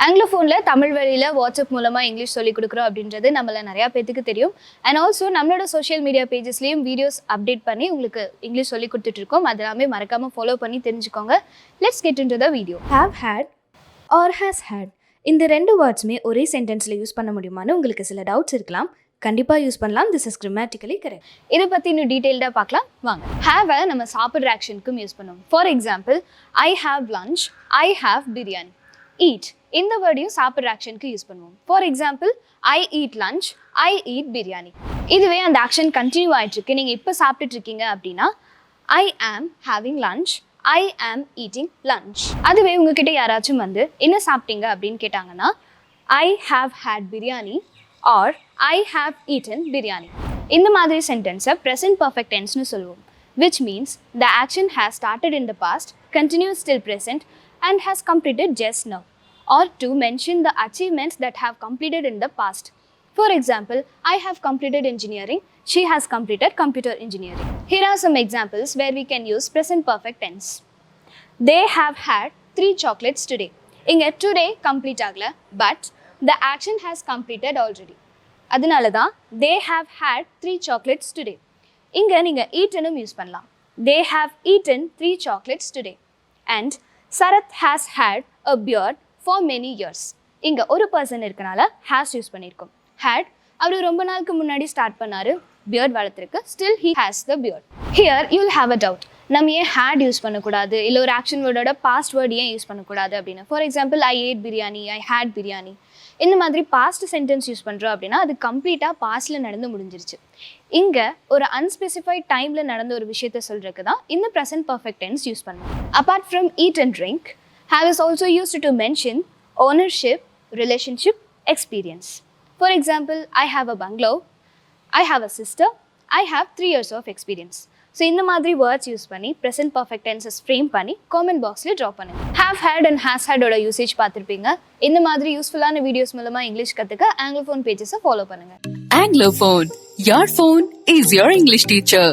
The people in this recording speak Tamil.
AngloFoneல தமிழ் வழியில வாட்ஸ்அப் மூலமா இங்கிலீஷ் சொல்லி கொடுக்குறோம் அப்படின்றது நம்மள நிறைய பேருக்கு தெரியும். அண்ட் ஆல்சோ நம்மளோட சோஷியல் மீடியா பேஜஸ்லயும் வீடியோஸ் அப்டேட் பண்ணி உங்களுக்கு இங்கிலீஷ் சொல்லி கொடுத்துட்டு இருக்கோம். அதெல்லாமே மறக்காம ஃபாலோ பண்ணி தெரிஞ்சுக்கோங்க. Let's get into the video. Have had or has had இந்த ரெண்டு வேர்ட்ஸுமே ஒரே சென்டென்ஸில் யூஸ் பண்ண முடியுமான்னு உங்களுக்கு சில டவுட்ஸ் இருக்கலாம். கண்டிப்பாக யூஸ் பண்ணலாம். This is grammatically correct. இதை பற்றி இன்னும் டீட்டெயில்டாக பார்க்கலாம் வாங்க. ஹேவை நம்ம சாப்பிட்ற ஆக்ஷனுக்கும் யூஸ் பண்ணுவோம். For example, I have lunch, I have biryani. Eat இந்த வேர்டையும் சாப்பிட்ற ஆக்ஷனுக்கு யூஸ் பண்ணுவோம். For example, I eat lunch, I eat biryani. இதுவே அந்த ஆக்ஷன் கண்டினியூ ஆகிட்டு இருக்கு, நீங்கள் இப்போ சாப்பிட்டுட்டு இருக்கீங்க அப்படின்னா ஐ ஆம் ஹேவிங் லஞ்ச், ஐ ஆம் ஈட்டிங் லஞ்ச். அதுவே உங்ககிட்ட யாராச்சும் வந்து என்ன சாப்பிட்டீங்க அப்படின்னு கேட்டாங்கன்னா I have had biryani or I have eaten biryani. இந்த மாதிரி சென்டென்ஸை ப்ரெசன்ட் பர்ஃபெக்ட் டென்ஸ்னு சொல்லுவோம். which means the action has started in the past, continues still present and has completed just now. Or to mention the achievements that have completed in the past. For example, I have completed engineering, she has completed computer engineering. Here are some examples where we can use present perfect tense. They have had 3 chocolates today. Inga today complete agla, but the action has completed already. அதனால தான் they have had 3 chocolates today. இங்கே நீங்கள் eaten யூஸ் பண்ணலாம். They have eaten 3 chocolates today. And Sarath has had a beard for many years. இங்கே ஒரு பர்சன் இருக்கனால has யூஸ் பண்ணியிருக்கோம். had அவர் ரொம்ப நாளுக்கு முன்னாடி ஸ்டார்ட் பண்ணாரு, beard வளர்த்துருக்கு, still he has the beard. Here you'll have a doubt. நம்ம ஏன் had யூஸ் பண்ணக்கூடாது, இல்லை ஒரு ஆக்ஷன் வேர்டோட பாஸ்ட் வேர்டு ஏன் யூஸ் பண்ணக்கூடாது அப்படின்னு. For example, I ate biryani, I had biryani. இந்த மாதிரி பாஸ்ட் சென்டென்ஸ் யூஸ் பண்ணுறோம் அப்படின்னா அது கம்ப்ளீட்டாக பாஸ்டில் நடந்து முடிஞ்சிருச்சு. இங்கே ஒரு அன்ஸ்பெசிஃபைட் டைமில் நடந்த ஒரு விஷயத்த சொல்கிறதுக்கு தான் இந்த ப்ரெசன்ட் பர்ஃபெக்ட் டென்ஸ் யூஸ் பண்ணுவோம். Apart from eat and drink, have is also used to mention ownership, relationship, experience. For example, I have a bungalow, I have a sister, I have 3 years of experience. So இந்த மாதிரி வேர்ட்ஸ் யூஸ் பண்ணி ப்ரெசன்ட் பர்ஃபெக்ட் டென்ஸஸ் ஃப்ரேம் பண்ணி காமெண்ட் பாக்ஸில் ட்ராப் பண்ணுங்க. ஹேவ் ஹேட் அண்ட் ஹேஸ் ஹேடோட யூசேஜ் பார்த்துருப்பீங்க. இந்த மாதிரி யூஸ்ஃபுல்லான வீடியோஸ் மூலமாக இங்கிலீஷ் கற்றுக்க AngloFone பேஜஸை ஃபாலோ பண்ணுங்கள். AngloFone, your phone is your English teacher.